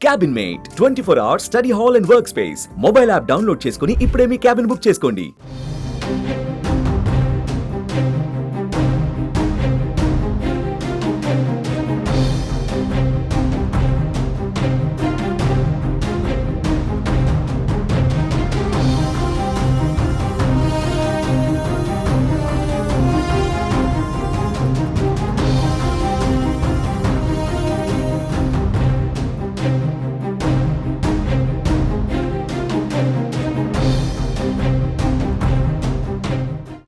Cabin mate 24 hours study hall and work space mobile app download చేసుకుని ఇప్పుడే మీ cabin book చేసుకోండి.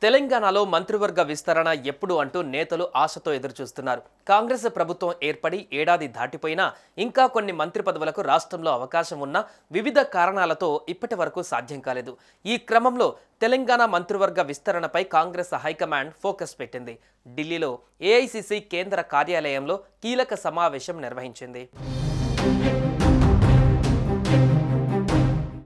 తెలంగాణలో మంత్రివర్గ విస్తరణ ఎప్పుడు అంటూ నేతలు ఆశతో ఎదురుచూస్తున్నారు. కాంగ్రెస్ ప్రభుత్వం ఏర్పడి ఏడాది దాటిపోయినా ఇంకా కొన్ని మంత్రి పదవులకు రాష్ట్రంలో అవకాశం ఉన్న వివిధ కారణాలతో ఇప్పటి వరకు సాధ్యం కాలేదు. ఈ క్రమంలో తెలంగాణ మంత్రివర్గ విస్తరణపై కాంగ్రెస్ హైకమాండ్ ఫోకస్ పెట్టింది. ఢిల్లీలో ఏఐసిసి కేంద్ర కార్యాలయంలో కీలక సమావేశం నిర్వహించింది.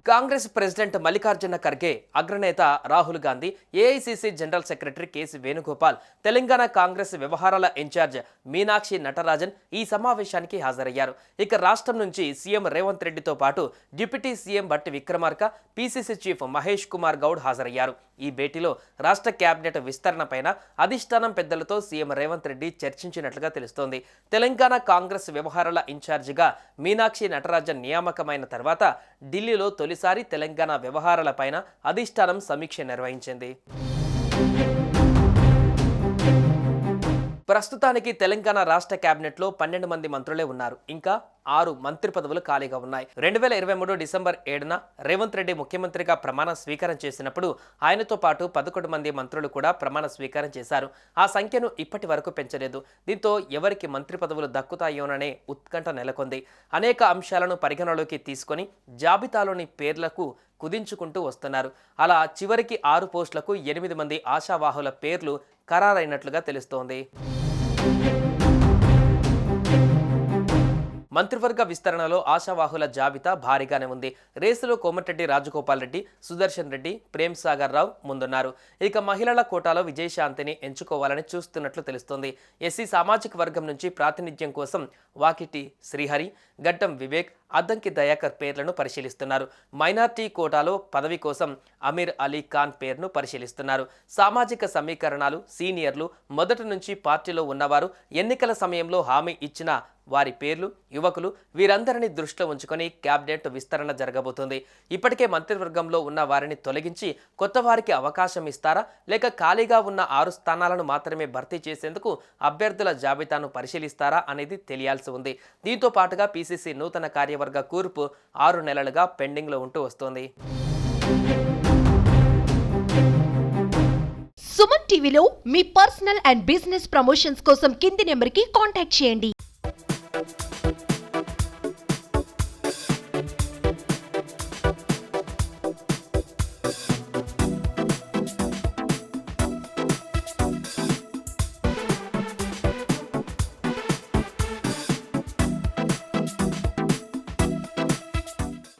కాంగ్రెస్ ప్రెసిడెంట్ మల్లికార్జున ఖర్గే, అగ్రనేత Rahul Gandhi, AICC general secretary KC Venugopal, Telangana Congress వ్యవహారాల ఇన్ఛార్జ్ మీనాక్షి నటరాజన్ ఈ సమావేశానికి హాజరయ్యారు. ఇక రాష్ట్రం నుంచి సీఎం రేవంత్ రెడ్డితో పాటు డిప్యూటీ సీఎం బట్టి విక్రమార్క, పీసీసీ చీఫ్ మహేష్ కుమార్ గౌడ్ హాజరయ్యారు. ఈ భేటీలో రాష్ట్ర కేబినెట్ విస్తరణపైన అధిష్టానం పెద్దలతో సీఎం రేవంత్ రెడ్డి చర్చించినట్లుగా తెలుస్తోంది. తెలంగాణ కాంగ్రెస్ వ్యవహారాల ఇన్ఛార్జిగా మీనాక్షి నటరాజన్ నియామకమైన తర్వాత ఢిల్లీలో తొలిసారి తెలంగాణ వ్యవహారాలపైన అధిష్టానం సమీక్ష నిర్వహించింది. ప్రస్తుతానికి తెలంగాణ రాష్ట్ర కేబినెట్లో 12 మంది మంత్రులే ఉన్నారు. ఇంకా 6 మంత్రి పదవులు ఖాళీగా ఉన్నాయి. 2023 డిసెంబర్ 7న రేవంత్ రెడ్డి ముఖ్యమంత్రిగా ప్రమాణ స్వీకారం చేసినప్పుడు ఆయనతో పాటు 11 మంది మంత్రులు కూడా ప్రమాణ స్వీకారం చేశారు. ఆ సంఖ్యను ఇప్పటి వరకు పెంచలేదు. దీంతో ఎవరికి మంత్రి పదవులు దక్కుతాయోననే ఉత్కంఠ నెలకొంది. అనేక అంశాలను పరిగణలోకి తీసుకొని జాబితాలోని పేర్లకు కుదించుకుంటూ వస్తున్నారు. అలా చివరికి 6 పోస్టులకు 8 మంది ఆశావాహుల పేర్లు ఖరారైనట్లుగా తెలుస్తోంది. మంత్రివర్గ విస్తరణలో ఆశావాహుల జాబితా భారీగానే ఉంది. రేసులో కోమటిరెడ్డి రాజగోపాల్ రెడ్డి, సుదర్శన్ రెడ్డి, ప్రేమ్ సాగర్ రావు ముందున్నారు. ఇక మహిళల కోటాలో విజయశాంతిని ఎంచుకోవాలని చూస్తున్నట్లు తెలుస్తోంది. ఎస్సీ సామాజిక వర్గం నుంచి ప్రాతినిధ్యం కోసం వాకిటి శ్రీహరి, గడ్డం వివేక్, అద్దంకి దయాకర్ పేర్లను పరిశీలిస్తున్నారు. మైనార్టీ కోటాలో పదవి కోసం అమీర్ అలీ ఖాన్ పేరును పరిశీలిస్తున్నారు. సామాజిక సమీకరణాలు, సీనియర్లు, మొదటి నుంచి పార్టీలో ఉన్నవారు, ఎన్నికల సమయంలో హామీ ఇచ్చిన వారి పేర్లు, యువకులు వీరందరినీ దృష్టిలో ఉంచుకొని క్యాబినెట్ విస్తరణ జరగబోతుంది. ఇప్పటికే మంత్రివర్గంలో ఉన్న వారిని తొలగించి కొత్త వారికి అవకాశం ఇస్తారా, లేక ఖాళీగా ఉన్న 6 స్థానాలను మాత్రమే భర్తీ చేసేందుకు అభ్యర్థుల జాబితాను పరిశీలిస్తారా అనేది తెలియాల్సి ఉంది. దీంతో పాటుగా పీసీసీ నూతన కార్యవర్గ కూర్పు 6 నెలలుగా పెండింగ్లో ఉంటూ వస్తోంది. సుమన్ టీవీలో మీ పర్సనల్ అండ్ బిజినెస్ ప్రమోషన్స్ కోసం కింది నెంబర్కి కాంటాక్ట్ చేయండి.